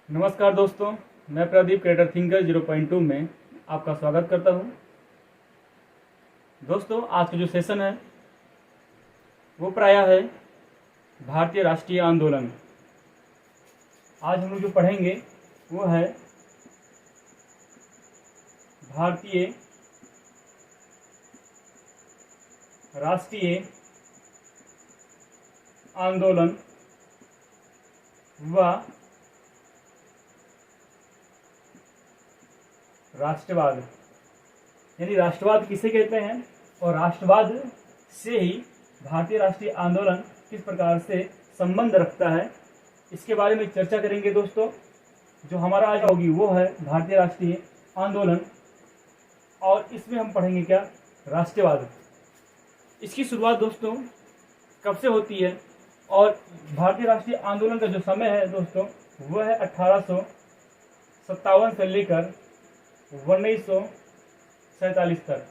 नमस्कार दोस्तों, मैं प्रदीप क्रिएटर थिंकर 0.2 में आपका स्वागत करता हूं। दोस्तों, आज का जो सेशन है वो प्रायः है भारतीय राष्ट्रीय आंदोलन। आज हम लोग जो पढ़ेंगे वो है भारतीय राष्ट्रीय आंदोलन व राष्ट्रवाद, यानी राष्ट्रवाद किसे कहते हैं और राष्ट्रवाद से ही भारतीय राष्ट्रीय आंदोलन किस प्रकार से संबंध रखता है, इसके बारे में चर्चा करेंगे। दोस्तों, जो हमारा आज होगी वो है भारतीय राष्ट्रीय आंदोलन, और इसमें हम पढ़ेंगे क्या, राष्ट्रवाद। इसकी शुरुआत दोस्तों कब से होती है, और भारतीय राष्ट्रीय आंदोलन का जो समय है दोस्तों वह है 1857 से लेकर 1947 तक।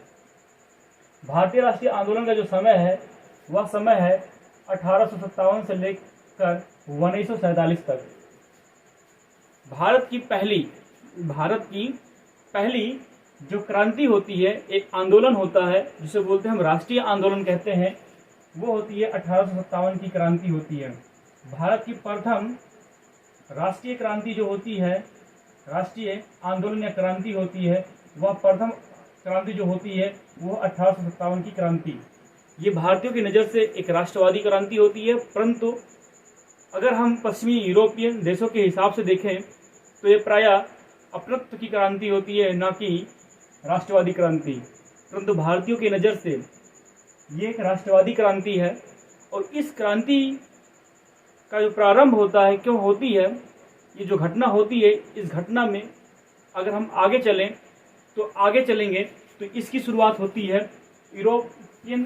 भारतीय राष्ट्रीय आंदोलन का जो समय है वह समय है 1857 से लेकर 1947 तक। भारत की पहली जो क्रांति होती है, एक आंदोलन होता है जिसे बोलते हैं हम राष्ट्रीय आंदोलन कहते हैं, वो होती है 1857 की क्रांति होती है। भारत की प्रथम राष्ट्रीय क्रांति जो होती है, राष्ट्रीय आंदोलन या क्रांति होती है, वह प्रथम क्रांति जो होती है वो 1857 की क्रांति। ये भारतीयों की नज़र से एक राष्ट्रवादी क्रांति होती है, परंतु अगर हम पश्चिमी यूरोपियन देशों के हिसाब से देखें तो ये प्रायः अपनत्व की क्रांति होती है, ना कि राष्ट्रवादी क्रांति। परंतु भारतीयों की नज़र से ये एक राष्ट्रवादी क्रांति है। और इस क्रांति का जो प्रारंभ होता है, क्यों होती है, ये जो घटना होती है, इस घटना में अगर हम आगे चलेंगे तो इसकी शुरुआत होती है यूरोपियन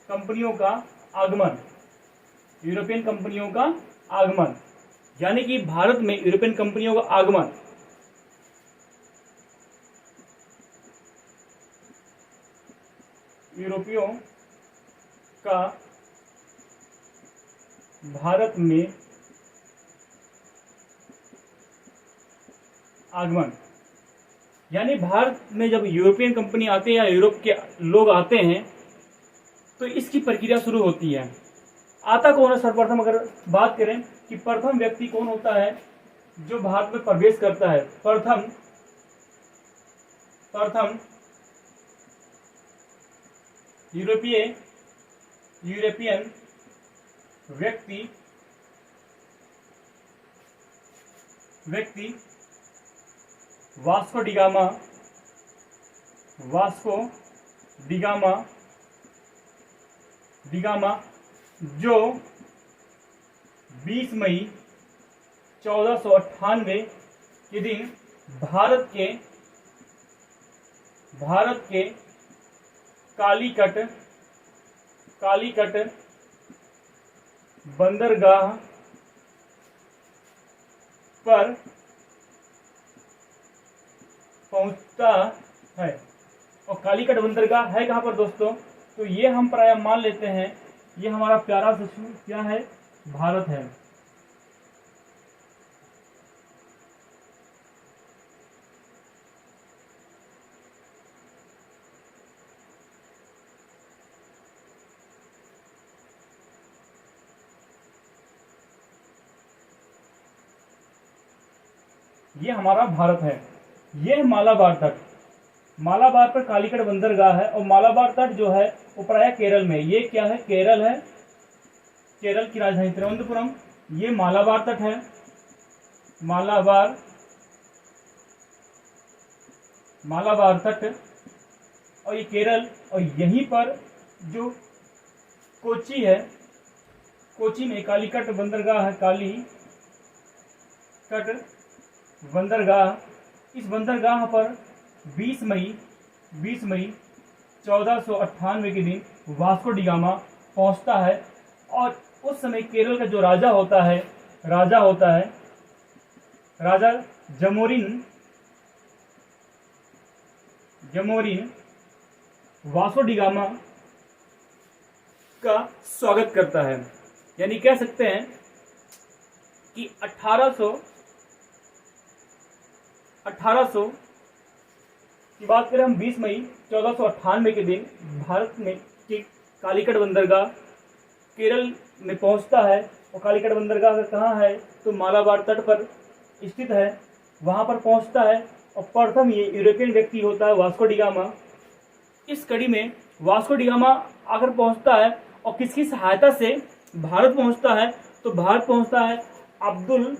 कंपनियों का आगमन, यानी कि भारत में यूरोपियन कंपनियों का आगमन। यूरोपियों का भारत में आगमन, यानी भारत में जब यूरोपियन कंपनी आते हैं या यूरोप के लोग आते हैं तो इसकी प्रक्रिया शुरू होती है। आता कौन है सर्वप्रथम, अगर बात करें कि प्रथम व्यक्ति कौन होता है जो भारत में प्रवेश करता है, प्रथम यूरोपियन व्यक्ति वास्को डिगामा, जो 20 मई 1498 के दिन भारत के कालीकट बंदरगाह पर पहुंचता है। और कालीकट बंदरगाह है कहाँ पर दोस्तों, तो ये हम प्रायः मान लेते हैं ये हमारा प्यारा शिशु क्या है, भारत है। ये हमारा भारत है। ये मालाबार पर कालीकट बंदरगाह है, और मालाबार तट जो है वो प्रायः केरल में, ये क्या है, केरल है, केरल की राजधानी तिरुवनंतपुरम। ये मालाबार तट है, मालाबार तट, और ये केरल। और यहीं पर जो कोची है, कोची में कालीकट बंदरगाह है, कालीकट बंदरगाह। इस बंदरगाह पर 20 मई 1498 के दिन वास्को डिगामा पहुंचता है। और उस समय केरल का जो राजा होता है राजा जमोरिन वास्को डिगामा का स्वागत करता है। यानी कह सकते हैं कि 1800 की बात करें हम, 20 मई 1498 के दिन भारत में की कालीकट बंदरगाह केरल में पहुंचता है। और कालीकट बंदरगाह कहाँ है, तो मालाबार तट पर स्थित है, वहां पर पहुंचता है। और प्रथम ये यूरोपियन व्यक्ति होता है वास्को डी गामा। इस कड़ी में वास्को डी गामा आकर पहुंचता है और किसकी सहायता से भारत पहुंचता है, तो भारत पहुंचता है अब्दुल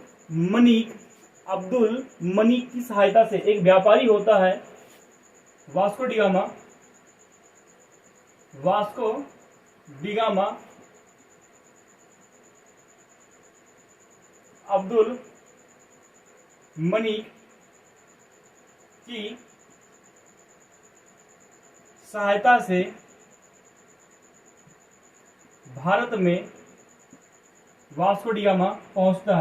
मनीक की सहायता से। एक व्यापारी होता है वास्को डी गामा अब्दुल मनीक की सहायता से भारत में वास्को डी गामा पहुंचता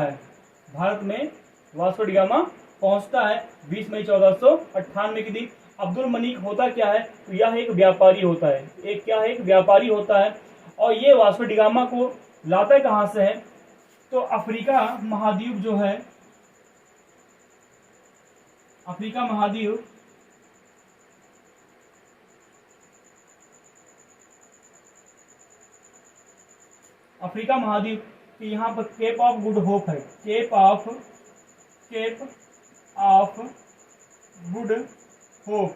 है। 20 मई 1498 के दिन। अब्दुल मनीक होता क्या है, तो यह एक व्यापारी होता है। एक व्यापारी होता है। और ये वास्को डी गामा को लाता कहाँ से है, तो अफ्रीका महाद्वीप जो है, अफ्रीका महाद्वीप कि यहाँ पर केप ऑफ गुड होप है। केप ऑफ गुड होप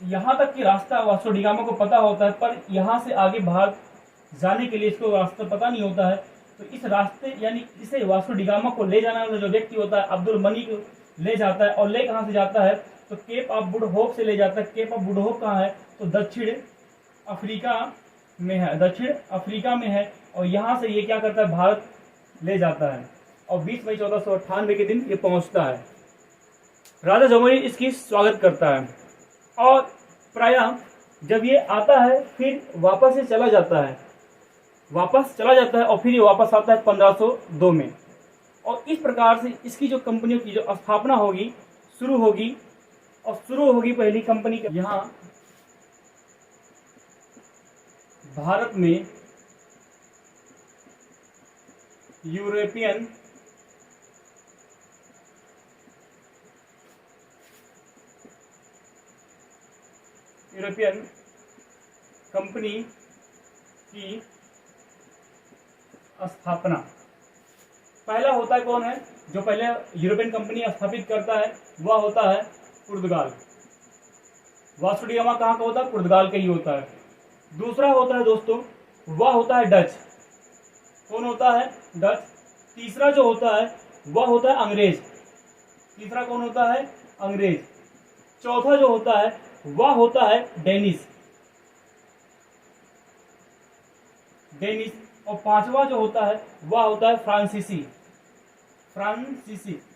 यहाँ तक की रास्ता वास्को डी गामा को पता होता है, पर यहाँ से आगे भारत जाने के लिए इसको रास्ता पता नहीं होता है। तो इस रास्ते यानी इसे वास्को डी गामा को ले जाने वाला जो व्यक्ति होता है अब्दुल मनीक ले जाता है। और ले कहाँ से जाता है, तो केप ऑफ गुड होप से ले जाता है। केप ऑफ गुड होप कहाँ है, तो दक्षिण अफ्रीका में है। और यहाँ से ये क्या करता है, भारत ले जाता है। और 20 मई 1498 के दिन ये पहुंचता है। राजा जमोरी इसकी स्वागत करता है। और प्रायः जब ये आता है फिर वापस से चला जाता है, और फिर ये वापस आता है 1502 में। और इस प्रकार से इसकी जो कंपनियों की जो स्थापना होगी, शुरू होगी पहली कंपनी का। यहाँ भारत में यूरोपियन कंपनी की स्थापना। पहला होता है कौन है, जो पहले यूरोपियन कंपनी स्थापित करता है वह होता है पुर्तगाल। वास्को डी गामा कहाँ का होता है, पुर्तगाल का ही होता है। दूसरा होता है दोस्तों, वह होता है डच। कौन होता है, डच। तीसरा जो होता है वह होता है अंग्रेज। तीसरा कौन होता है, अंग्रेज। चौथा जो होता है वह होता है डेनिश। और पांचवा जो होता है वह होता है फ्रांसीसी।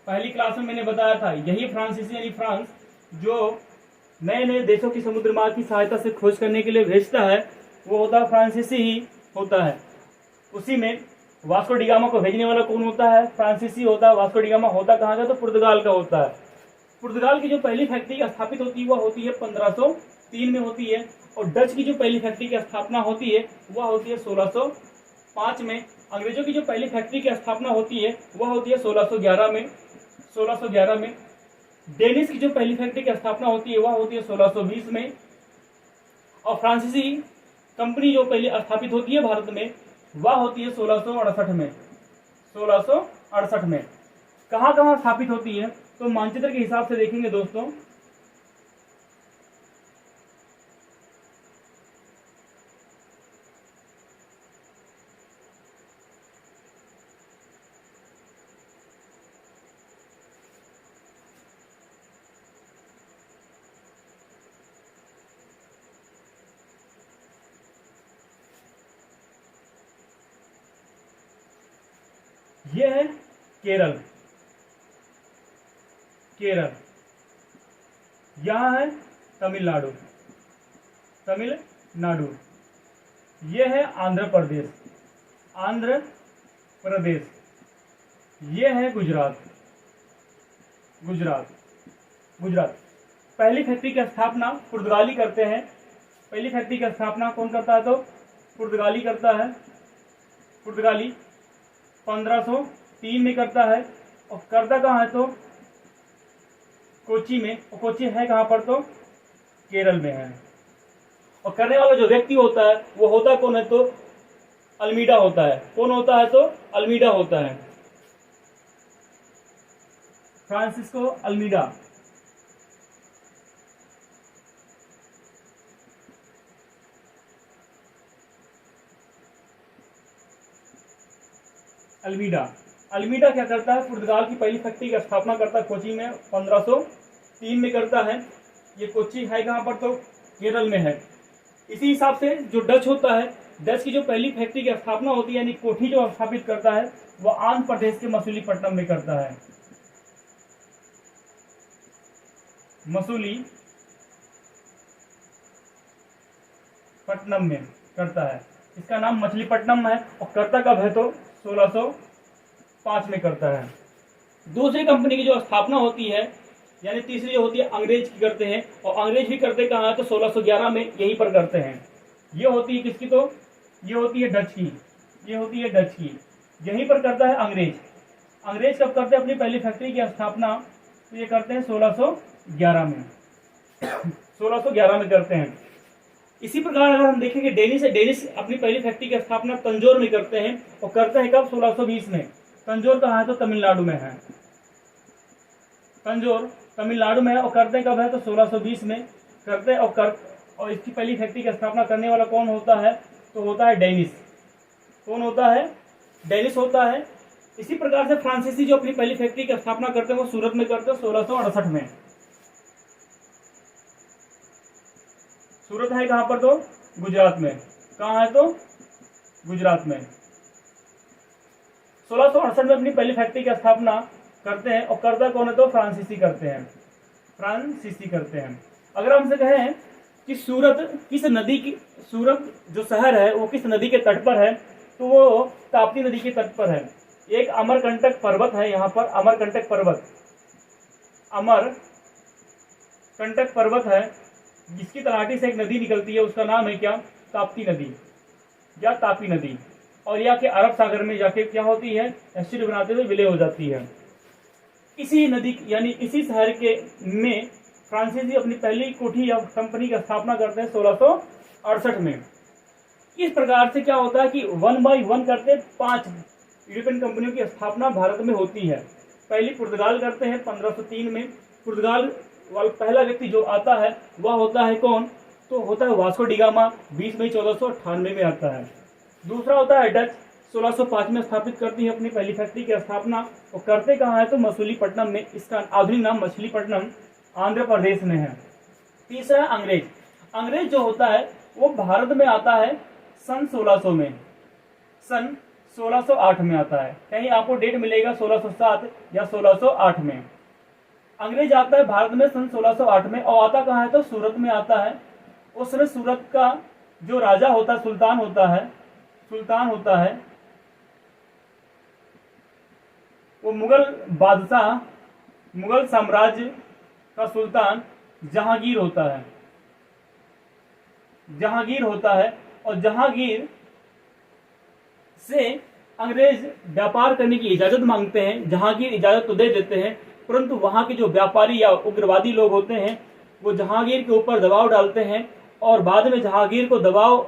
पहली क्लास में मैंने बताया था, यही फ्रांसीसी यानी फ्रांस जो नए नए देशों की समुद्र मार्ग की सहायता से खोज करने के लिए भेजता है, वो होता है फ्रांसीसी ही होता है। उसी में वास्को डी गामा को भेजने वाला कौन होता है, फ्रांसीसी होता है। वास्को डी गामा होता कहाँ का, तो पुर्तगाल का होता है। पुर्तगाल की जो पहली फैक्ट्री स्थापित होती है वह होती है 1503 में होती है। और डच की जो पहली फैक्ट्री की स्थापना होती है वह होती है 1605 में। अंग्रेजों की जो पहली फैक्ट्री की स्थापना होती है वह होती है 1611 में। डेनिश की जो पहली फैक्ट्री की स्थापना होती है वह होती है 1620 में। और फ्रांसीसी कंपनी जो पहले स्थापित होती है भारत में वह होती है 1668 में। 1668 में कहाँ कहाँ स्थापित होती है, तो मानचित्र के हिसाब से देखेंगे दोस्तों। यह है केरल। यहाँ है तमिलनाडु। यह है आंध्र प्रदेश। यह है गुजरात। पहली फैक्ट्री की स्थापना पुर्तगाली करते हैं। पहली फैक्ट्री की स्थापना कौन करता है, तो पुर्तगाली करता है। 1503 में करता है। और करता कहाँ है तो कोची में, और कोची है कहाँ पर तो केरल में है। और करने वाला जो व्यक्ति होता है वो होता कौन है तो अल्मीडा होता है। कौन होता है तो अल्मीडा होता है, फ्रांसिस्को अल्मीडा। अल्मीडा क्या करता है, पुर्तगाल की पहली फैक्ट्री की स्थापना करता है कोची में 1503 में करता है। ये कोची है कहाँ पर तो केरल में है। इसी हिसाब से जो डच होता है, डच की जो पहली फैक्ट्री की स्थापना होती है यानी कोठी जो स्थापित करता है वो आंध्र प्रदेश के मसूलीपट्टनम में करता है। मसूलीपट्टनम में करता है, इसका नाम मछलीपट्टनम है। और करता कब है तो 1605 में करता है। दूसरी कंपनी की जो स्थापना होती है यानी तीसरी जो होती है अंग्रेज की करते हैं। और अंग्रेज भी करते कहाँ है तो 1611 में यहीं पर करते हैं। ये होती है किसकी तो ये होती है डच की, ये होती है डच की, यहीं पर करता है अंग्रेज। अंग्रेज कब करते हैं अपनी पहली फैक्ट्री की स्थापना तो ये करते हैं 1611 में 1611 में करते हैं। इसी प्रकार अगर हम देखेंगे डेनिस अपनी पहली फैक्ट्री की स्थापना तंजौर में करते हैं। और करते हैं कब 1620 में। तंजौर कहाँ है तो तमिलनाडु में है, तंजौर तमिलनाडु में है। और करते हैं कब है तो 1620 में करते हैं। और इसकी पहली फैक्ट्री की स्थापना करने वाला कौन होता है तो होता है डेनिस। कौन होता है, डेनिस होता है। इसी प्रकार से फ्रांसीसी जो अपनी पहली फैक्ट्री की स्थापना करते हैं वो सूरत में करते हैं 1668 में। सूरत है कहां पर तो गुजरात में, कहां है तो गुजरात में। 1668 में अपनी पहली फैक्ट्री की स्थापना करते हैं। और करता कौन है तो फ्रांसीसी करते हैं, फ्रांसीसी करते हैं। अगर हमसे कहें कि सूरत जो शहर है वो किस नदी के तट पर है तो वो ताप्ती नदी के तट पर है। एक अमरकंटक पर्वत है यहाँ पर, अमरकंटक पर्वत है जिसकी तलहटी से एक नदी निकलती है, उसका नाम है क्या ताप्ती नदी या तापी नदी। और यह के अरब सागर में जाके क्या होती है एसिड बनाते हुए विलय हो जाती है। इसी नदी यानी इसी शहर के में फ्रांसीसी अपनी पहली कोठी या कंपनी की स्थापना करते हैं 1668 में। इस प्रकार से क्या होता है कि 1 बाय 1 करते 5 यूरोपियन कंपनियों की स्थापना भारत में होती है। पहली पुर्तगाल करते हैं 1503 में। पुर्तगाल वाला पहला व्यक्ति जो आता है वह होता है कौन तो होता है वास्को डी गामा, 20 मई 1498 में आता है। दूसरा होता है डच, 1605 में स्थापित करती है अपनी पहली फैक्ट्री की स्थापना। और करते कहाँ है तो मसूलीपट्टनम में, इसका आधुनिक नाम मछलीपट्टनम आंध्र प्रदेश में है। तीसरा है अंग्रेज। अंग्रेज जो होता है वो भारत में आता है सन 1600 में, सन 1608 में आता है। कहीं आपको डेट मिलेगा 1607 या 1608 में। अंग्रेज आता है भारत में सन 1608 में। और आता कहाँ है तो सूरत में आता है। उस समय सूरत का जो राजा होता है सुल्तान होता है वो मुगल साम्राज्य का सुल्तान जहांगीर होता है। और जहांगीर से अंग्रेज व्यापार करने की इजाजत मांगते हैं। जहांगीर इजाजत तो दे देते हैं, परंतु वहां के जो व्यापारी या उग्रवादी लोग होते हैं वो जहांगीर के ऊपर दबाव डालते हैं। और बाद में जहांगीर को दबाव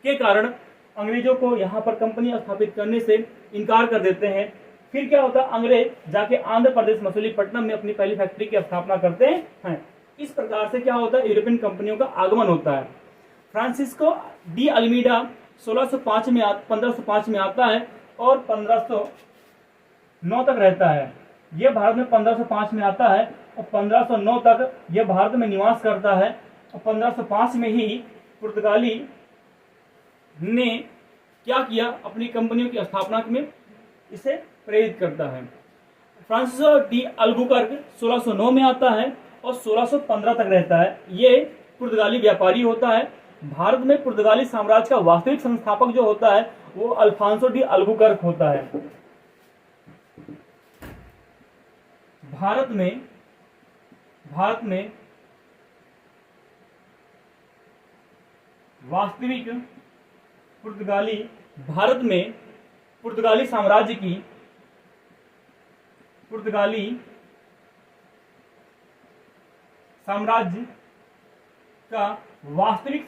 के कारण अंग्रेजों को यहाँ पर कंपनी स्थापित करने से इनकार कर देते हैं। फिर क्या होता है अंग्रेज जाके आंध्र प्रदेश मसूलीपट्टनम में अपनी पहली फैक्ट्री की स्थापना करते हैं। इस प्रकार से क्या होता है यूरोपियन कंपनियों का आगमन होता है। फ्रांसिस्को डी अल्मीडा 1505 में आता है और 1509 तक रहता है। यह भारत में 1505 में आता है और 1509 तक यह भारत में निवास करता है। और 1505 में ही पुर्तगाली ने क्या किया अपनी कंपनियों की स्थापना में इसे प्रेरित करता है। फ्रांसिस्को डी अल्बुकर्क 1609 में आता है और 1615 तक रहता है। ये पुर्तगाली व्यापारी होता है। भारत में पुर्तगाली साम्राज्य का वास्तविक संस्थापक जो होता है वो अल्फांसो डी अल्बुकर्क होता है। भारत में वास्तविक पुर्तगाली साम्राज्य का वास्तविक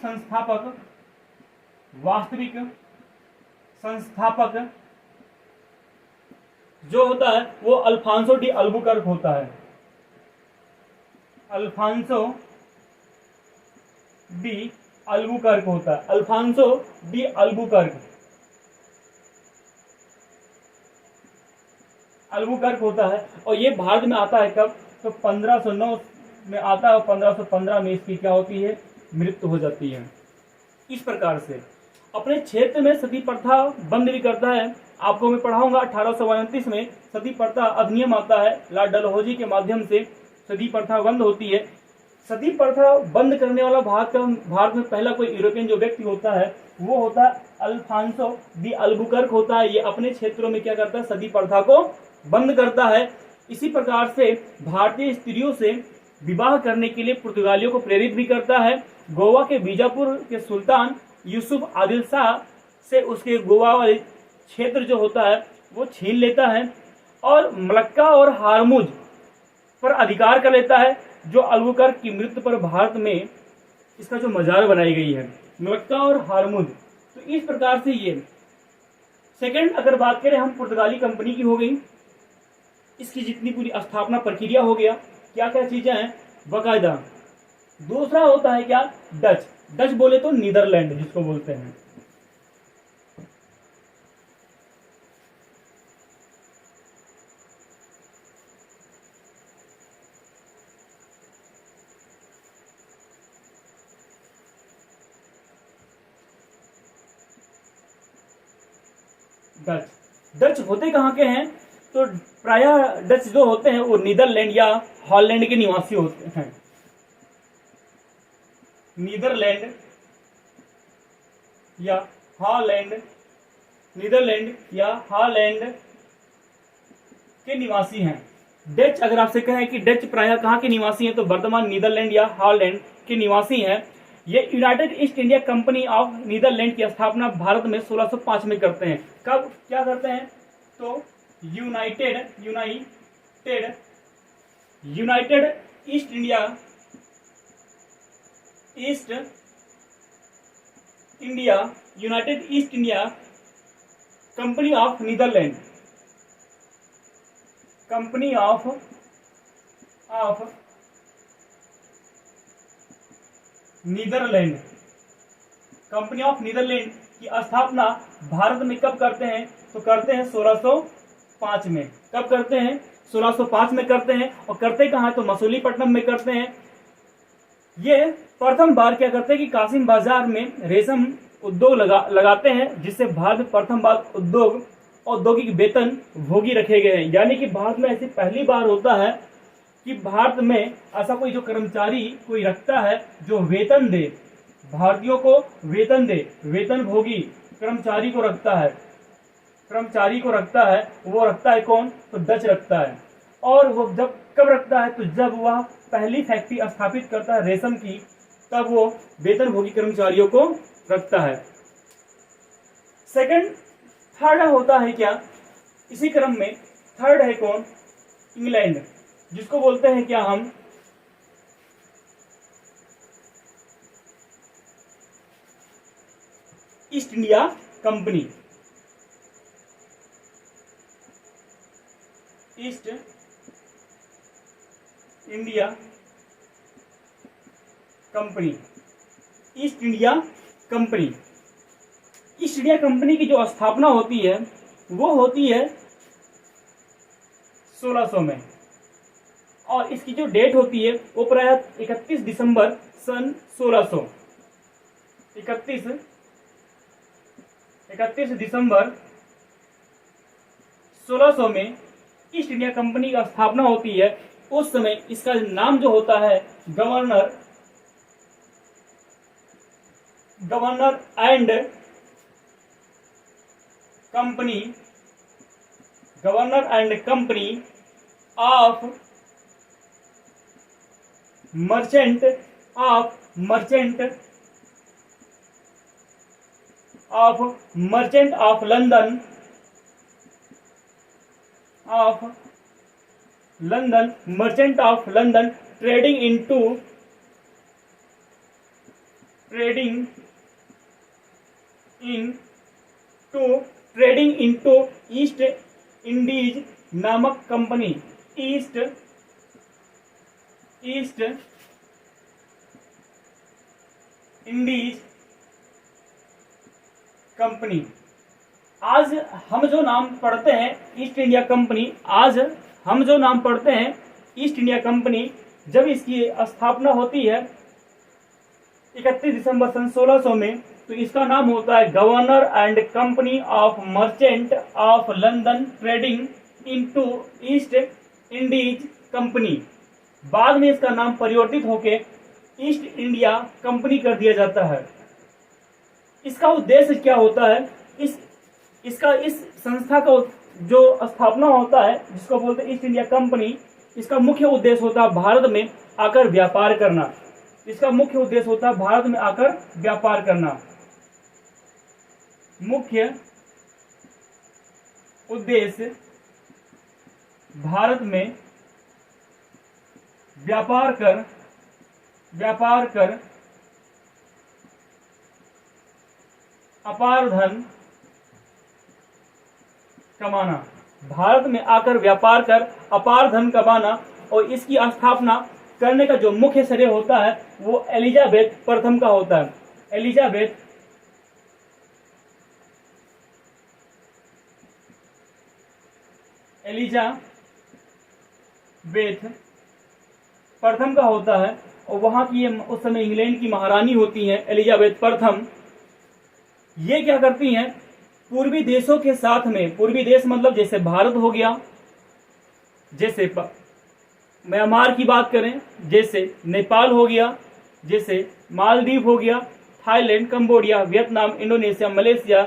संस्थापक जो होता है वो अल्फांसो डी अल्बुकर्क होता है। अल्फांसो डी अल्बुकर्क होता है। अल्फांसो डी अल्बुकर्क होता है। और ये भारत में आता है कब? तो 1509 में आता है और 1515 में इसकी क्या होती है? मृत्यु हो जाती है। इस प्रकार से अपने क्षेत्र में सती प्रथा बंद भी करता है। आपको मैं पढ़ाऊंगा 1829 में सती प्रथा अधिनियम आता है, लॉर्ड डलहौजी के माध्यम से सती प्रथा बंद होती है। सती प्रथा बंद करने वाला भारत में पहला कोई यूरोपियन जो व्यक्ति होता है वो होता है अल्फांसो डी अल्बुकर्क होता है। ये अपने क्षेत्रों में क्या करता है? सती प्रथा को बंद करता है। इसी प्रकार से भारतीय स्त्रियों से विवाह करने के लिए पुर्तगालियों को प्रेरित भी करता है। गोवा के बीजापुर के सुल्तान यूसुफ आदिल शाह से उसके गोवा वाले क्षेत्र जो होता है वो छीन लेता है और मलक्का और हारमुज पर अधिकार कर लेता है, जो अल्बुकर्क की मृत्यु पर भारत में इसका जो मजार बनाई गई है, मलक्का और हारमुज। तो इस प्रकार से ये सेकंड अगर बात करें हम पुर्तगाली कंपनी की हो गई, इसकी जितनी पूरी स्थापना प्रक्रिया हो गया, क्या क्या चीजें हैं बाकायदा। दूसरा होता है क्या? डच बोले तो नीदरलैंड जिसको बोलते हैं। डच होते कहाँ के हैं? तो प्रायः डच जो होते हैं वो नीदरलैंड या हॉलैंड के निवासी होते हैं। नीदरलैंड या हॉलैंड के निवासी हैं। डच अगर आपसे कहें कि डच प्रायः कहाँ के निवासी हैं, तो वर्तमान नीदरलैंड या हॉलैंड के निवासी हैं। ये United East India Company of Netherland की स्थापना भारत में 1605 में करते हैं। कब क्या करते हैं? तो United East India Company of Netherland की स्थापना भारत में कब करते हैं? तो करते हैं 1605 में। कब करते हैं? 1605 में करते हैं। और करते कहाँ? तो मसूलीपट्टनम में करते हैं। ये प्रथम बार क्या करते हैं कि कासिम बाजार में रेशम उद्योग लगाते हैं, जिससे भारत में प्रथम बार औद्योगिक वेतन भोगी रखे गए हैं। यानी कि भारत में ऐसी पहली बार होता है कि भारत में ऐसा कोई जो कर्मचारी कोई रखता है जो वेतन दे, भारतीयों को वेतन दे, वेतन भोगी कर्मचारी को रखता है। वो रखता है कौन? तो डच रखता है। और वो जब कब रखता है? तो जब वह पहली फैक्ट्री स्थापित करता है रेशम की, तब वो वेतन भोगी कर्मचारियों को रखता है। थर्ड होता है क्या? इसी क्रम में थर्ड है कौन? इंग्लैंड, जिसको बोलते हैं क्या हम? East India company. East India company की जो स्थापना होती है वो होती है 1600 में। और इसकी जो डेट होती है वो प्रायः 31 दिसंबर सन 1600 31 दिसंबर 1600 में ईस्ट इंडिया कंपनी की स्थापना होती है। उस समय इसका नाम जो होता है governor and company of merchant of London of London, merchant of London, trading into east Indies नामक कंपनी, ईस्ट इंडीज कंपनी। आज हम जो नाम पढ़ते हैं ईस्ट इंडिया कंपनी, आज हम जो नाम पढ़ते हैं ईस्ट इंडिया कंपनी, जब इसकी स्थापना होती है 31 दिसंबर सन 1600 में, तो इसका नाम होता है governor and company of merchant of London trading into east Indies company. बाद में इसका नाम परिवर्तित होकर ईस्ट इंडिया कंपनी कर दिया जाता है। इसका उद्देश्य क्या होता है? इस संस्था का जो स्थापना होता है, जिसको बोलते हैं ईस्ट इंडिया कंपनी, इसका मुख्य उद्देश्य होता है भारत में आकर व्यापार करना। इसका मुख्य उद्देश्य होता है भारत में आकर व्यापार करना। मुख्य उद्देश्य भारत में व्यापार कर अपार धन कमाना। भारत में आकर व्यापार कर अपार धन कमाना। और इसकी स्थापना करने का जो मुख्य श्रेय होता है वो एलिजाबेथ प्रथम का होता है। एलिजाबेथ प्रथम का होता है। और वहां की उस समय इंग्लैंड की महारानी होती हैं एलिजाबेथ प्रथम। ये क्या करती हैं? पूर्वी देशों के साथ में, पूर्वी देश मतलब जैसे भारत हो गया, जैसे म्यांमार की बात करें, जैसे नेपाल हो गया, जैसे मालदीव हो गया, Thailand, Cambodia, Vietnam, Indonesia, Malaysia,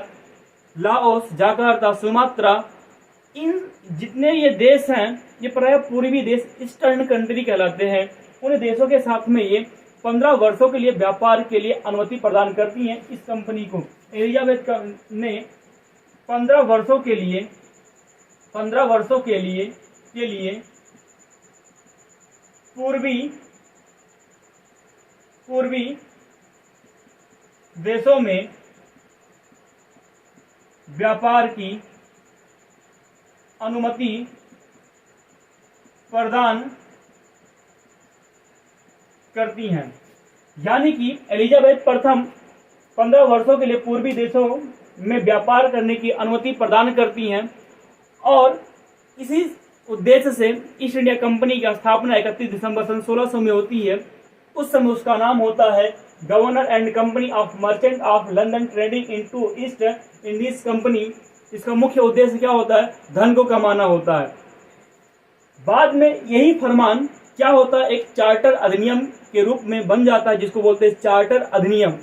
Laos, Jakarta, Sumatra, इन जितने ये देश हैं ये प्राय पूर्वी देश ईस्टर्न कंट्री कहलाते हैं। उन देशों के साथ में ये 15 वर्षों के लिए व्यापार के लिए अनुमति प्रदान करती हैं इस कंपनी को। एलिजाबेथ ने 15 वर्षों के लिए पूर्वी देशों में व्यापार की अनुमति प्रदान करती हैं। यानी कि एलिजाबेथ प्रथम 15 वर्षों के लिए पूर्वी देशों में व्यापार करने की अनुमति प्रदान करती हैं। और इसी उद्देश्य से ईस्ट इंडिया कंपनी की स्थापना 31 दिसंबर सन 1600 में होती है। उस समय उसका नाम होता है governor and company of merchant of London trading into east Indies company. इसका मुख्य उद्देश्य क्या होता है? धन को कमाना होता है। बाद में यही फरमान क्या होता है? एक चार्टर अधिनियम के रूप में बन जाता है, जिसको बोलते हैं चार्टर अधिनियम।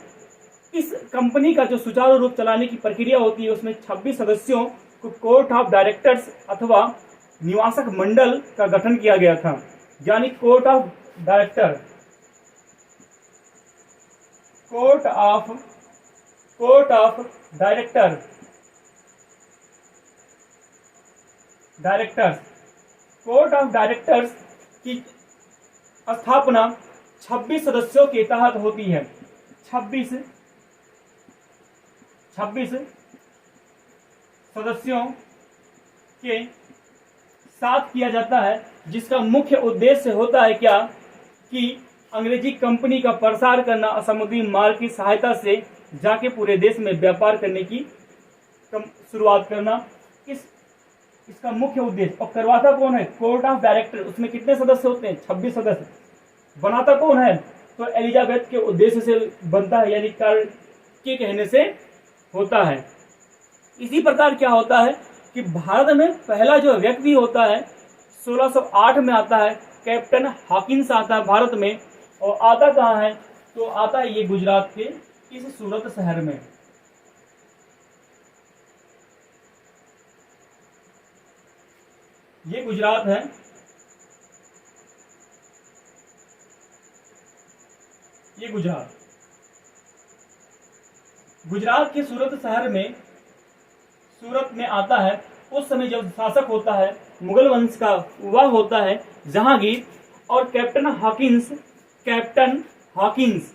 इस कंपनी का जो सुचारू रूप चलाने की प्रक्रिया होती है, उसमें 26 सदस्यों को कोर्ट ऑफ डायरेक्टर्स अथवा निवासक मंडल का गठन किया गया था। यानी court of directors court of directors की स्थापना 26 सदस्यों के तहत होती है। 26 सदस्यों के साथ किया जाता है, जिसका मुख्य उद्देश्य होता है क्या? कि अंग्रेजी कंपनी का प्रसार करना, समुद्री मार्ग की सहायता से जाके पूरे देश में व्यापार करने की शुरुआत करना, इसका मुख्य उद्देश्य। और करवाता कौन है? Court of director. उसमें कितने सदस्य होते हैं? 26 सदस्य। बनाता कौन है? तो एलिजाबेथ के उद्देश्य से बनता है, यानी कार्ल के कहने से होता है। इसी प्रकार क्या होता है कि भारत में पहला जो व्यक्ति होता है 1608 में आता है, कैप्टन हॉकिंस आता है भारत में। और आता कहाँ है? तो आता है ये गुजरात के इस सूरत शहर में। ये गुजरात है। ये गुजरात के सूरत शहर में, सूरत में आता है। उस समय जब शासक होता है मुगल वंश का, वह होता है जहांगीर। और captain Hawkins, captain Hawkins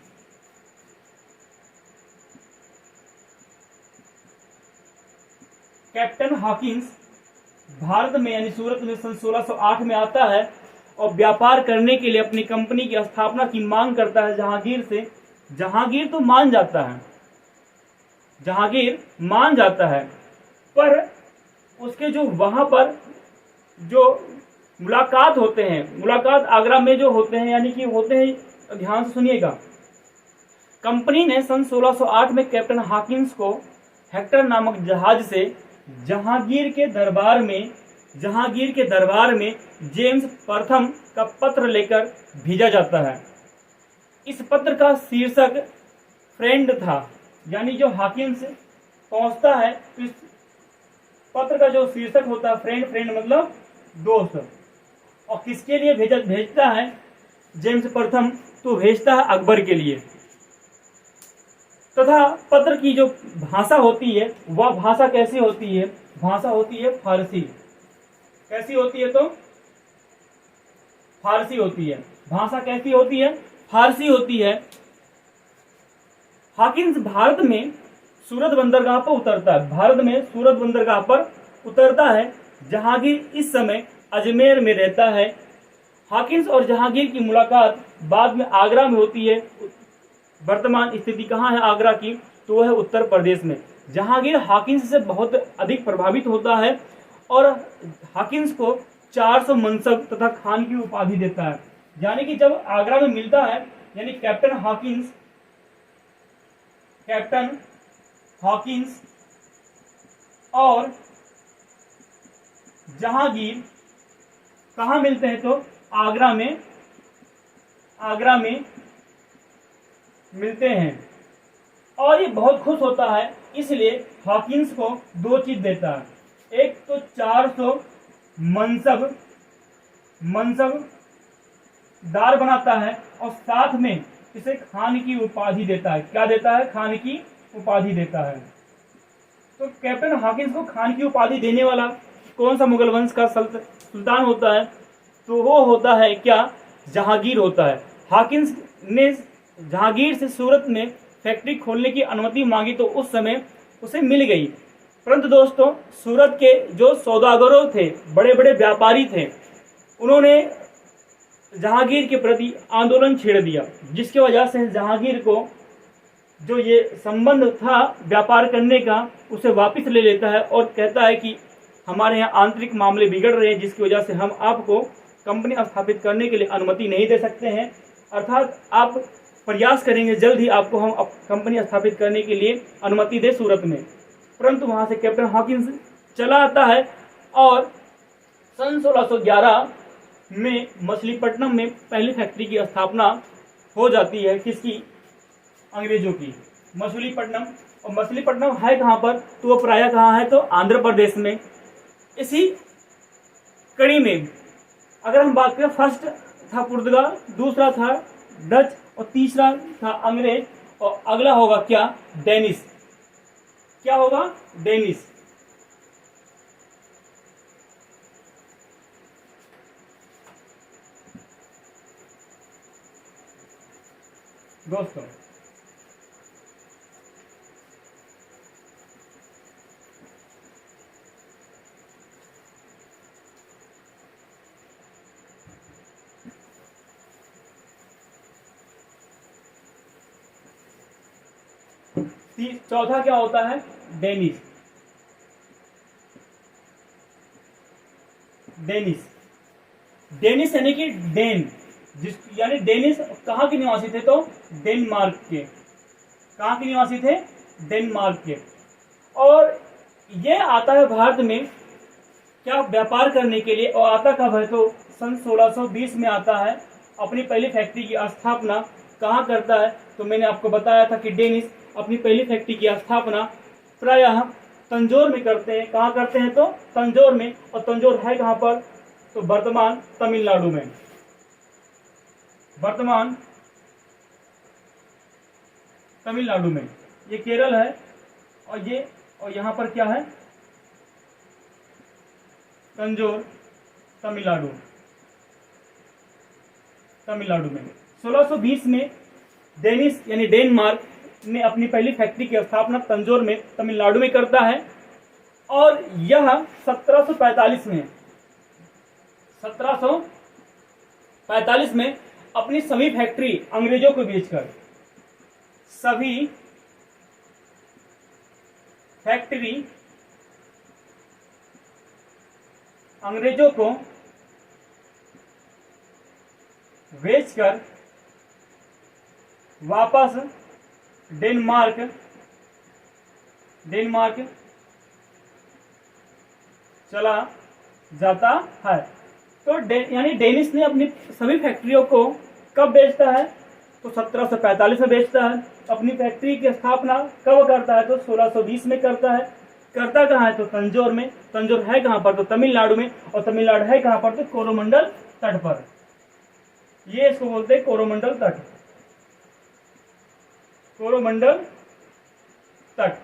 captain Hawkins Bharat में यानी सूरत में सन 1608 में आता है और व्यापार करने के लिए अपनी कंपनी की स्थापना की मांग करता है जहांगीर से। जहांगीर तो मान जाता है, जहांगीर मान जाता है, पर उसके जो वहां पर जो मुलाकात होते हैं, मुलाकात आगरा में जो होते हैं, यानी कि होते हैं, ध्यान से सुनिएगा। कंपनी ने सन 1608 में कैप्टन हॉकिंस को हेक्टर नामक जहाज से जहांगीर के दरबार में जेम्स प्रथम का पत्र लेकर भेजा जाता है। इस पत्र का शीर्षक फ्रेंड था, यानी जो हॉकिंस पहुंचता है, इस पत्र का जो शीर्षक होता है फ्रेंड, फ्रेंड मतलब दोस्त। और किसके लिए भेजता है जेम्स प्रथम? तो भेजता है अकबर के लिए। तथा पत्र की जो भाषा होती है वह भाषा कैसी होती है? भाषा होती है फारसी। कैसी होती है? तो फारसी होती है। भाषा कैसी होती है? फारसी होती है। हॉकिंस भारत में सूरत बंदरगाह पर उतरता है, भारत में सूरत बंदरगाह पर उतरता है। जहांगीर इस समय अजमेर में रहता है। हॉकिंस और जहांगीर की मुलाकात बाद में आगरा में होती है। वर्तमान स्थिति कहाँ है आगरा की? तो वह है उत्तर प्रदेश में। जहांगीर हॉकिंस से बहुत अधिक प्रभावित होता है और हॉकिंस को 400 मनसब तथा खान की उपाधि देता है। यानी कि जब आगरा में मिलता है, यानी कैप्टन हॉकिंस और जहांगीर कहाँ मिलते हैं? तो आगरा में मिलते हैं। और ये बहुत खुश होता है, इसलिए हॉकिंस को 2 चीज देता है। एक तो 400 मनसबदार बनाता है और साथ में इसे खान की उपाधि देता है। क्या देता है? खान की उपाधि देता है। तो कैप्टन हॉकिंस को खान की उपाधि देने वाला कौन सा मुगल वंश का सुल्तान होता है? तो वो होता है क्या? जहांगीर होता है। हॉकिंस ने जहांगीर से सूरत में फैक्ट्री खोलने की अनुमति मांगी तो उस समय उसे मिल गई। परंतु दोस्तों, सूरत के जो सौदागरों थे, बड़े बड़े व्यापारी थे, उन्होंने जहांगीर के प्रति आंदोलन छेड़ दिया, जिसकी वजह से जहांगीर को जो ये संबंध था व्यापार करने का, उसे वापस ले लेता है और कहता है कि हमारे यहाँ आंतरिक मामले बिगड़ रहे हैं, जिसकी वजह से हम आपको कंपनी स्थापित करने के लिए अनुमति नहीं दे सकते हैं। अर्थात आप प्रयास करेंगे जल्द ही आपको हम कंपनी स्थापित करने के लिए अनुमति दे सूरत में। परंतु वहां से कैप्टन हॉकिंस चला आता है और सन 1611 में मछलीपट्टनम में पहली फैक्ट्री की स्थापना हो जाती है। किसकी? अंग्रेजों की। मछलीपट्टनम। और मछलीपट्टनम है कहाँ पर? तो वो प्रायः कहाँ है? तो आंध्र प्रदेश में। इसी कड़ी में अगर हम बात करें, फर्स्ट था पुर्तगाल, दूसरा था डच और तीसरा था अंग्रेज, और अगला होगा क्या? डेनिश। क्या होगा? डेनिश। दोस्तों, चौथा क्या होता है? डेनिश। डेनिश यानी कि डेन, यानी डेनिश कहाँ के निवासी थे? तो डेनमार्क के। कहाँ के निवासी थे? डेनमार्क के। और ये आता है भारत में क्या? व्यापार करने के लिए। और आता कब है? तो सन 1620 में आता है। अपनी पहली फैक्ट्री की स्थापना कहाँ करता है? तो मैंने आपको बताया था कि डेनिश अपनी पहली फैक्ट्री की स्थापना प्रायः तंजौर में करते हैं। कहाँ करते हैं? तो तंजौर में। और तंजौर है कहाँ पर? तो वर्तमान तमिलनाडु में। वर्तमान तमिलनाडु में। ये केरल है और यहाँ पर क्या है? तंजौर तमिलनाडु, तमिलनाडु में। 1620 में डेनिस यानी डेनमार्क ने अपनी पहली फैक्ट्री की स्थापना तंजौर में तमिलनाडु में करता है और यह 1745 में अपनी सभी फैक्ट्री अंग्रेजों को बेचकर, सभी फैक्ट्री अंग्रेजों को बेचकर वापस डेनमार्क चला जाता है। तो यानी डेनिस ने अपनी सभी फैक्ट्रियों को कब बेचता है? तो 1745 में बेचता है। अपनी फैक्ट्री की स्थापना कब करता है? तो 1620 में करता है। करता कहाँ है? तो तंजौर में। तंजौर है कहाँ पर? तो तमिलनाडु में। और तमिलनाडु है कहाँ पर? तो कोरोमंडल तट पर। ये इसको बोलते हैं कोरोमंडल तट, कोरोमंडल तट।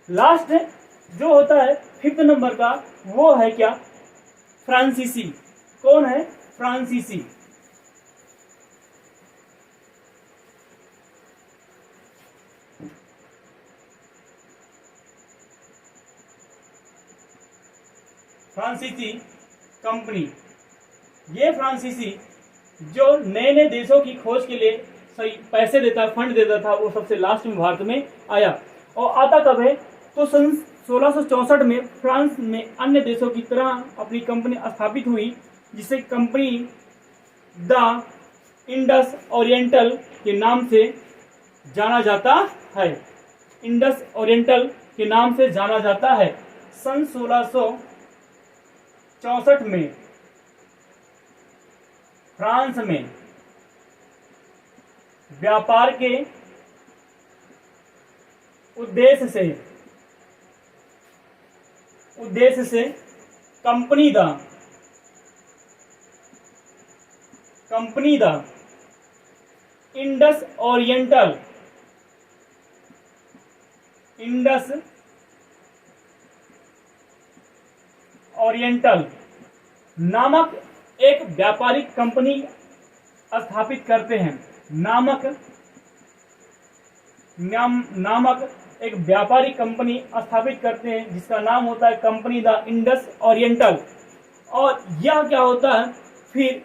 लास्ट जो होता है 5th नंबर का, वो है क्या? फ्रांसीसी। कौन है? फ्रांसीसी। फ्रांसीसी कंपनी। ये फ्रांसीसी जो नए नए देशों की खोज के लिए सही पैसे देता, फंड देता था, वो सबसे लास्ट में भारत में आया। और आता कब है? तो सन 1664 में फ्रांस में अन्य देशों की तरह अपनी कंपनी स्थापित हुई, जिसे कंपनी द इंडस ओरिएंटल के नाम से जाना जाता है। इंडस ओरिएंटल के नाम से जाना जाता है। सन 1664 में फ्रांस में व्यापार के उद्देश्य से कंपनी द इंडस ओरिएंटल नामक एक व्यापारिक कंपनी स्थापित करते हैं। नामक एक व्यापारिक कंपनी स्थापित करते हैं, जिसका नाम होता है कंपनी द इंडस ओरिएंटल। और यह क्या होता है? फिर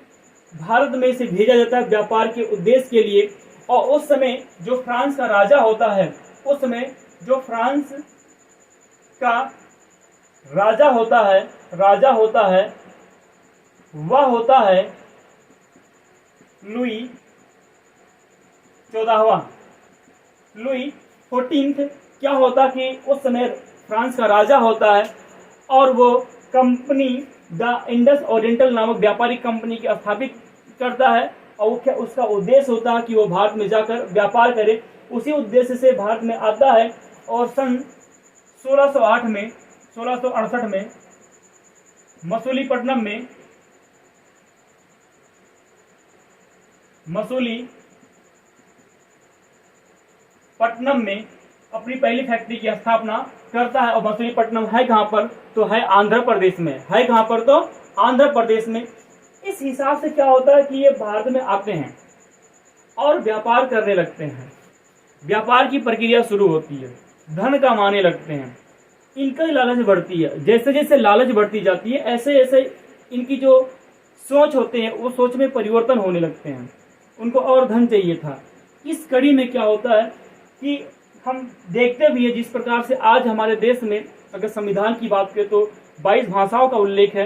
भारत में से भेजा जाता है व्यापार के उद्देश्य के लिए। और उस समय जो फ्रांस का राजा होता है, उस समय जो फ्रांस का राजा होता है वह होता है लुई 14वां। लुई 14th क्या होता कि उस समय फ्रांस का राजा होता है और वो कंपनी द इंडस ओरिएंटल नामक व्यापारिक कंपनी की स्थापित करता है। और उसका उद्देश्य होता है कि वो भारत में जाकर व्यापार करे। उसी उद्देश्य से भारत में आता है। और सन 1668 में मसूलीपट्टनम में अपनी पहली फैक्ट्री की स्थापना करता है। और मसूलीपट्टनम है कहाँ पर? तो है आंध्र प्रदेश में। है कहाँ पर? तो आंध्र प्रदेश में। इस हिसाब से क्या होता है कि ये भारत में आते हैं और व्यापार करने लगते हैं। व्यापार की प्रक्रिया शुरू होती है, धन कमाने लगते हैं, इनका लालच बढ़ती है। जैसे जैसे लालच बढ़ती जाती है, ऐसे ऐसे इनकी जो सोच होते हैं वो सोच में परिवर्तन होने लगते हैं। उनको और धन चाहिए था। इस कड़ी में क्या होता है कि हम देखते भी है जिस प्रकार से आज हमारे देश में अगर संविधान की बात करें तो 22 भाषाओं का उल्लेख है।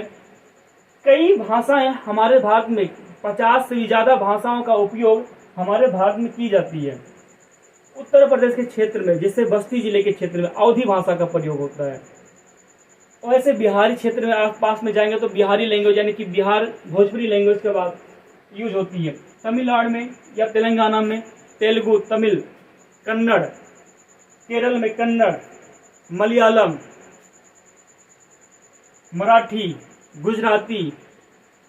कई भाषाएं हमारे भारत में 50 से भी ज्यादा भाषाओं का उपयोग हमारे भारत में की जाती है। उत्तर प्रदेश के क्षेत्र में, जैसे बस्ती जिले के क्षेत्र में अवधी भाषा का प्रयोग होता है। और ऐसे बिहारी क्षेत्र में आसपास में जाएंगे तो बिहारी लैंग्वेज यानी कि बिहार भोजपुरी लैंग्वेज के बाद यूज होती है। तमिलनाडु में या तेलंगाना में तेलुगु, तमिल, कन्नड़, केरल में कन्नड़, मलयालम, मराठी, गुजराती,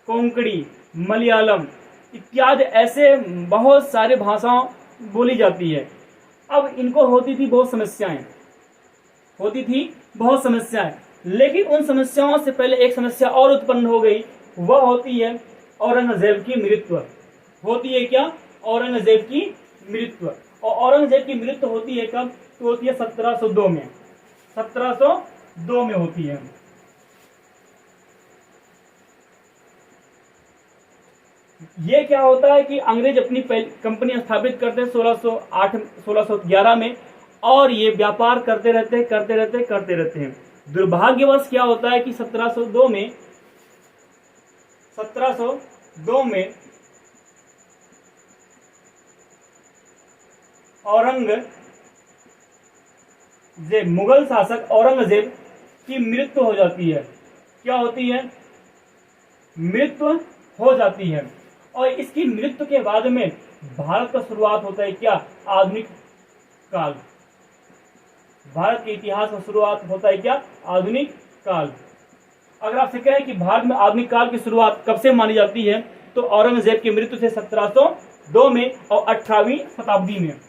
कोंकणी, मलयालम इत्यादि ऐसे बहुत सारे भाषाओं बोली जाती है। अब इनको होती थी बहुत समस्याएं। लेकिन उन समस्याओं से पहले एक समस्या और उत्पन्न हो गई, वह होती है औरंगजेब की मृत्यु। होती है क्या? औरंगजेब की मृत्यु। और औरंगजेब की मृत्यु होती है कब? तो होती है 1702 में। 1702 में होती है। ये क्या होता है कि अंग्रेज अपनी कंपनी स्थापित करते हैं 1608 1611 में, और ये व्यापार करते रहते हैं। दुर्भाग्यवश क्या होता है कि 1702 में मुगल शासक औरंगजेब की मृत्यु हो जाती है। क्या होती है? मृत्यु हो जाती है। और इसकी मृत्यु के बाद में भारत का शुरुआत होता है क्या? आधुनिक काल। भारत के इतिहास का शुरुआत होता है क्या? आधुनिक काल। अगर आपसे कहें कि भारत में आधुनिक काल की शुरुआत कब से मानी जाती है, तो औरंगजेब की मृत्यु से 1702 में और 18वीं शताब्दी में।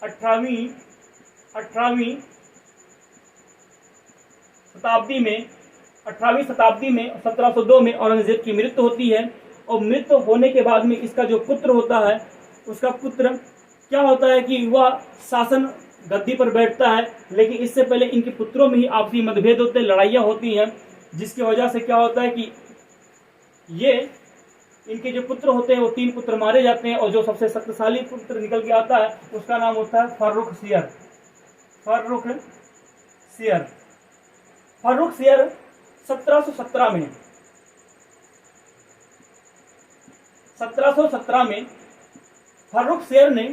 18वीं शताब्दी में 1702 में औरंगजेब की मृत्यु होती है। और मृत्यु होने के बाद में इसका जो पुत्र होता है, उसका पुत्र क्या होता है कि वह शासन गद्दी पर बैठता है, लेकिन इससे पहले इनके पुत्रों में ही आपसी मतभेद होते हैं, लड़ाइयाँ होती हैं, जिसकी वजह से क्या होता है कि ये इनके जो पुत्र होते हैं वो 3 पुत्र मारे जाते हैं, और जो सबसे शक्तिशाली पुत्र निकल के आता है उसका नाम होता है फर्रुख सियर। फर्रुख सियर 1717 में फर्रुख सियर ने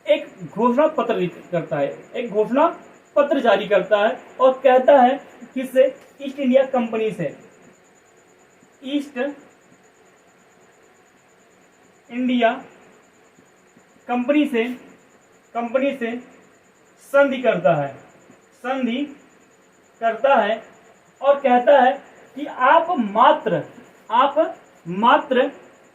एक घोषणा पत्र करता है, एक घोषणा पत्र जारी करता है, और कहता है किससे? ईस्ट इंडिया कंपनी से। ईस्ट इंडिया कंपनी से संधि करता है और कहता है कि आप मात्र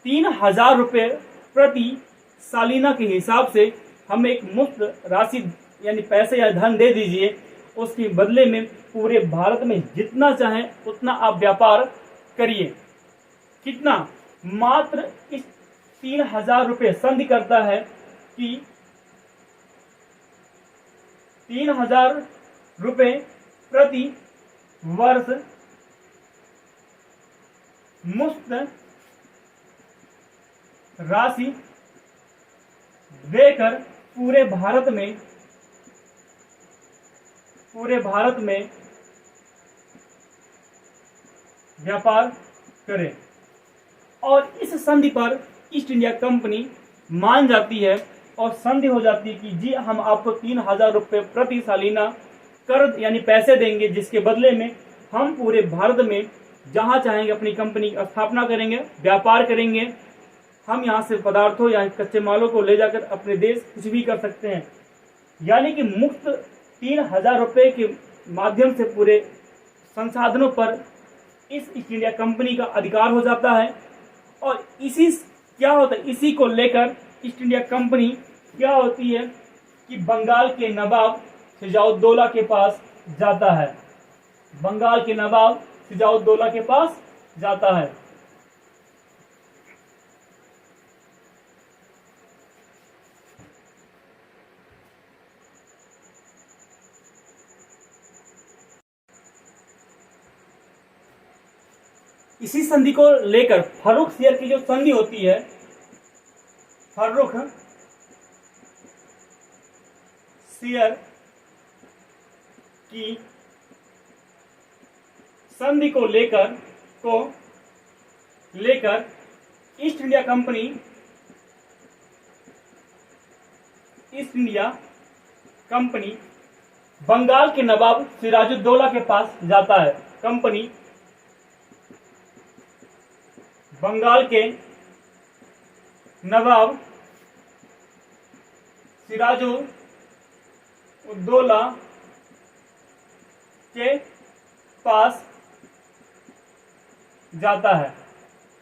3000 रुपये प्रति सालिना के हिसाब से हमें एक मुफ्त राशि यानी पैसे या धन दे दीजिए, उसके बदले में पूरे भारत में जितना चाहें उतना आप व्यापार करिए। कितना? मात्र इस 3000 रुपये। संधि करता है कि 3000 रुपये प्रति वर्ष मुफ्त राशि देकर पूरे भारत में व्यापार करें। और इस संधि पर ईस्ट इंडिया कंपनी मान जाती है और संधि हो जाती है कि जी हम आपको 3000 रुपये प्रति सालिना कर यानी पैसे देंगे, जिसके बदले में हम पूरे भारत में जहां चाहेंगे अपनी कंपनी की स्थापना करेंगे, व्यापार करेंगे। हम यहाँ से पदार्थों या कच्चे मालों को ले जाकर अपने देश कुछ भी कर सकते हैं। यानी कि मुफ्त 3000 रुपये के माध्यम से पूरे संसाधनों पर इस ईस्ट इंडिया कंपनी का अधिकार हो जाता है। और इसी को लेकर ईस्ट इंडिया कंपनी क्या होती है कि बंगाल के नवाब सिराजुद्दौला के पास जाता है। बंगाल के नवाब सिराजुद्दौला के पास जाता है। इसी संधि को लेकर फर्रुख सियर की जो संधि होती है, फर्रुख सियर की संधि को लेकर ईस्ट इंडिया कंपनी बंगाल के नवाब सिराजुद्दौला के पास जाता है। कंपनी बंगाल के नवाब सिराजुद्दौला के पास जाता है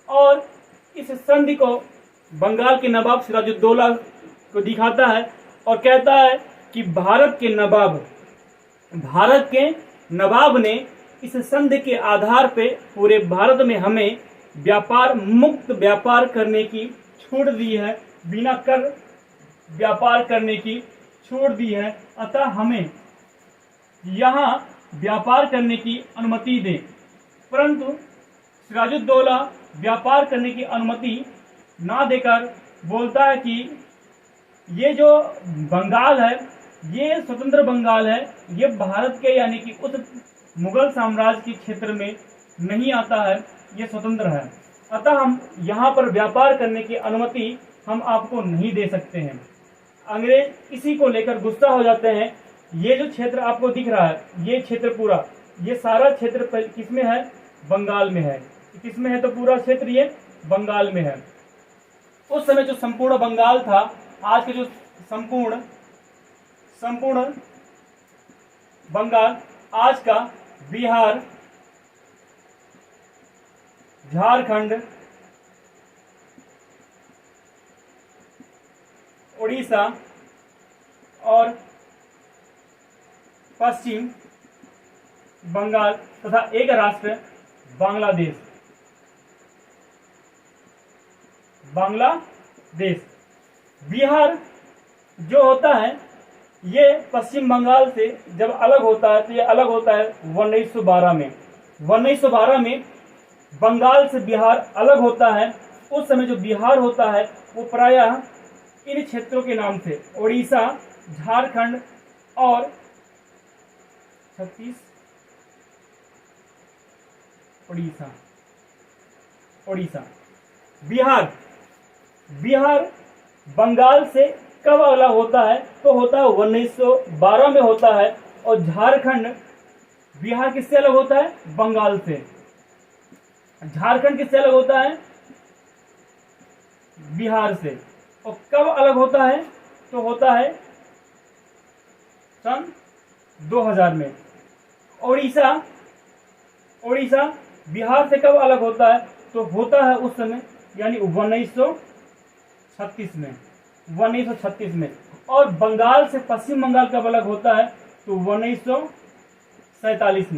और इस संधि को बंगाल के नवाब सिराजुद्दौला को दिखाता है और कहता है कि भारत के नवाब ने इस संधि के आधार पे पूरे भारत में हमें व्यापार मुक्त व्यापार करने की छूट दी है, बिना कर व्यापार करने की छूट दी है। अतः हमें यहाँ व्यापार करने की अनुमति दे। परंतु सिराजुद्दौला व्यापार करने की अनुमति ना देकर बोलता है कि ये जो बंगाल है, ये स्वतंत्र बंगाल है, ये भारत के यानी कि उस मुगल साम्राज्य के क्षेत्र में नहीं आता है, ये स्वतंत्र है। अतः हम यहाँ पर व्यापार करने की अनुमति हम आपको नहीं दे सकते हैं। अंग्रेज इसी को लेकर गुस्सा हो जाते हैं। ये जो क्षेत्र आपको दिख रहा है, ये क्षेत्र पूरा, ये सारा क्षेत्र किसमें है? बंगाल में है। किसमें है? तो पूरा क्षेत्र ये बंगाल में है। उस समय जो संपूर्ण बंगाल था, आज के जो संपूर्ण बंगाल, आज का बिहार, झारखंड, उड़ीसा और पश्चिम बंगाल तथा एक राष्ट्र बांग्लादेश। बिहार जो होता है, ये पश्चिम बंगाल से जब अलग होता है तो ये अलग होता है 1912 में। 1912 में बंगाल से बिहार अलग होता है। उस समय जो बिहार होता है वो प्रायः इन क्षेत्रों के नाम से उड़ीसा, झारखंड और उड़ीसा। बिहार बंगाल से कब अलग होता है? तो होता है 1912 में होता है। और झारखंड, बिहार किससे अलग होता है? बंगाल से। झारखंड किससे अलग होता है? बिहार से। और कब अलग होता है? तो होता है सन 2000 में। उड़ीसा बिहार से कब अलग होता है? तो होता है उस समय यानी 1936 में। और बंगाल से पश्चिम बंगाल कब अलग होता है? तो 1947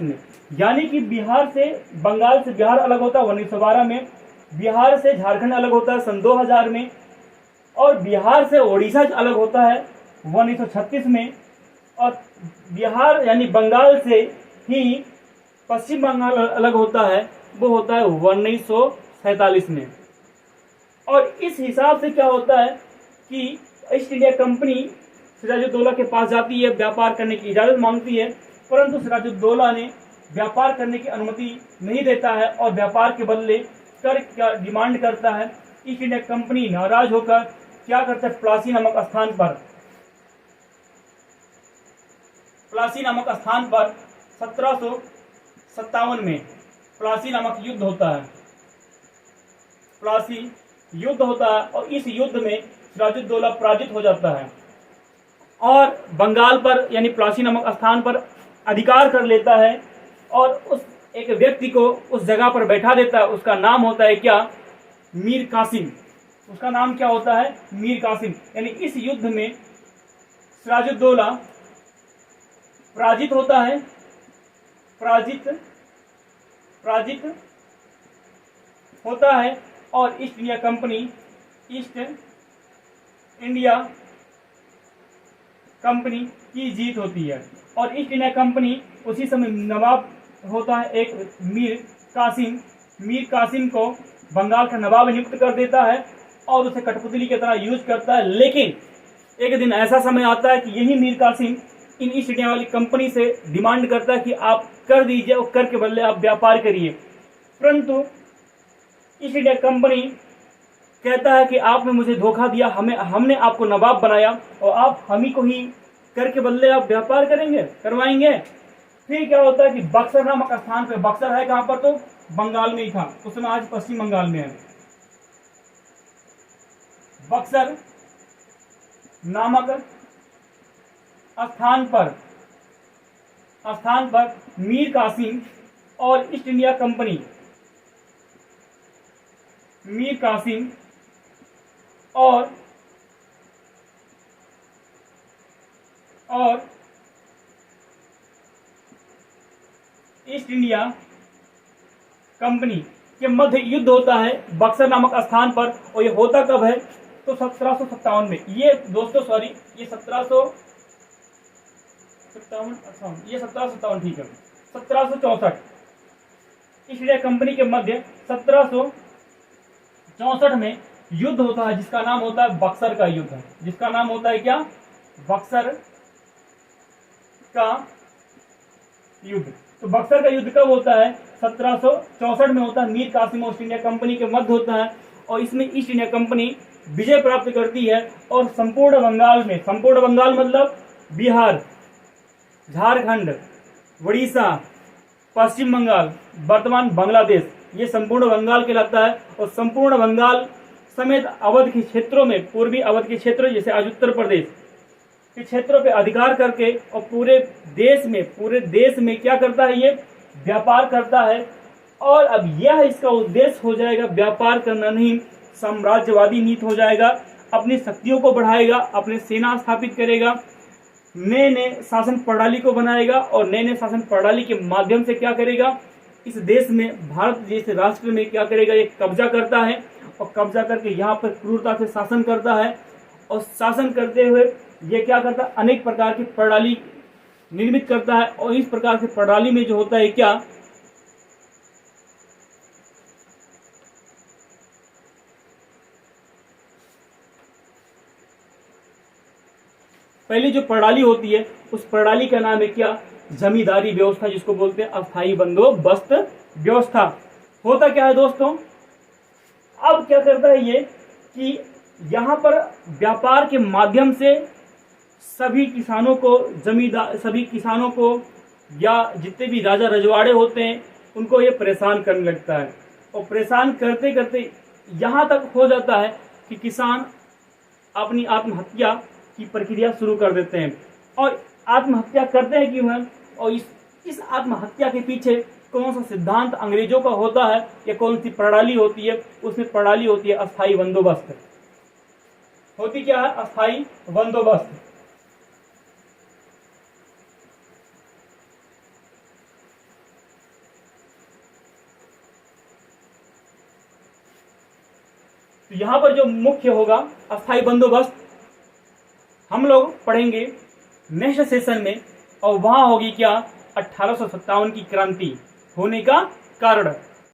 में। यानी कि बिहार से बंगाल से बिहार अलग होता है 1912 में, बिहार से झारखंड अलग होता है सन 2000 में, और बिहार से उड़ीसा अलग होता है 1936 में, और बिहार यानी बंगाल से ही पश्चिम बंगाल अलग होता है, वो होता है 1947 में। और इस हिसाब से क्या होता है कि ईस्ट इंडिया कंपनी सिराजुद्दौला के पास जाती है, व्यापार करने की इजाज़त मांगती है, परंतु सिराजुद्दौला ने व्यापार करने की अनुमति नहीं देता है और व्यापार के बदले कर क्या डिमांड करता है। ईस्ट इंडिया कंपनी नाराज होकर क्या करता है? प्लासी नामक स्थान पर 1757 में प्लासी नामक युद्ध होता है। प्लासी युद्ध होता है और इस युद्ध में सिराजुद्दौला पराजित हो जाता है और बंगाल पर यानी प्लासी नामक स्थान पर अधिकार कर लेता है और उस एक व्यक्ति को उस जगह पर बैठा देता है। उसका नाम होता है क्या? मीर कासिम। उसका नाम क्या होता है? मीर कासिम। यानी इस युद्ध में सिराजुद्दौला पराजित होता है, पराजित होता है और ईस्ट इंडिया कंपनी की जीत होती है। और ईस्ट इंडिया कंपनी उसी समय नवाब होता है एक मीर कासिम को बंगाल का नवाब नियुक्त कर देता है और उसे कठपुतली की तरह यूज करता है। लेकिन एक दिन ऐसा समय आता है कि यही मीर कासिम इन ईस्ट इंडिया वाली कंपनी से डिमांड करता है कि आप कर दीजिए और कर के बदले आप व्यापार करिए। परंतु ईस्ट इंडिया कंपनी कहता है कि आपने मुझे धोखा दिया, हमने आपको नवाब बनाया और आप हम ही को ही कर के बदले आप व्यापार करवाएंगे। फिर क्या होता है कि बक्सर नामक स्थान पे, बक्सर है कहां पर? तो बंगाल में ही था उस समय, आज पश्चिम बंगाल में है। बक्सर नामक स्थान पर मीर कासिम और East India Company, Mir Kasim और ईस्ट इंडिया कंपनी के मध्य युद्ध होता है बक्सर नामक स्थान पर। और ये होता कब है? तो 1757 में। ये दोस्तों सॉरी, ये 1757, ये 1757 ठीक है, 1764 ईस्ट इंडिया कंपनी के मध्य 1764 में युद्ध होता है, जिसका नाम होता है बक्सर का युद्ध। जिसका नाम होता है क्या? बक्सर का युद्ध। तो बक्सर का युद्ध कब होता है? 1764 में होता है। Mir Kasim East India Company के मध्य होता है और इसमें ईस्ट इंडिया कंपनी विजय प्राप्त करती है और संपूर्ण बंगाल में, संपूर्ण बंगाल मतलब बिहार, झारखंड, उड़ीसा, पश्चिम बंगाल, वर्तमान बांग्लादेश, ये संपूर्ण बंगाल कहलाता है। और संपूर्ण बंगाल समेत अवध के क्षेत्रों में, पूर्वी अवध के क्षेत्र जैसे आज उत्तर प्रदेश के क्षेत्रों पे अधिकार करके और पूरे देश में क्या करता है? ये व्यापार करता है। और अब यह इसका उद्देश्य हो जाएगा व्यापार करना नहीं, साम्राज्यवादी नीति हो जाएगा। अपनी शक्तियों को बढ़ाएगा, अपने सेना स्थापित करेगा, नए नए शासन प्रणाली को बनाएगा और नए नए शासन प्रणाली के माध्यम से क्या करेगा? इस देश में, भारत जैसे राष्ट्र में क्या करेगा? ये कब्जा करता है और कब्जा करके यहाँ पर क्रूरता से शासन करता है। और शासन करते हुए ये क्या करता है? अनेक प्रकार की प्रणाली निर्मित करता है। और इस प्रकार की प्रणाली में जो होता है क्या? पहली जो प्रणाली होती है उस प्रणाली का नाम है क्या? जमींदारी व्यवस्था, जिसको बोलते हैं अस्थायी बंदोबस्त व्यवस्था। होता क्या है दोस्तों? अब क्या करता है ये कि यहाँ पर व्यापार के माध्यम से सभी किसानों को या जितने भी राजा रजवाड़े होते हैं उनको ये परेशान करने लगता है। और परेशान करते करते यहाँ तक हो जाता है कि किसान अपनी आत्महत्या की प्रक्रिया शुरू कर देते हैं। और आत्महत्या करते हैं क्यों है? और इस आत्महत्या के पीछे कौन सा सिद्धांत अंग्रेजों का होता है या कौन सी प्रणाली होती है? उसमें प्रणाली होती है अस्थायी बंदोबस्त। होती क्या है? अस्थायी बंदोबस्त। तो यहां पर जो मुख्य होगा अस्थायी बंदोबस्त, हम लोग पढ़ेंगे नेक्स्ट सेशन में। और वहां होगी क्या? 1857 की क्रांति होने का कारण।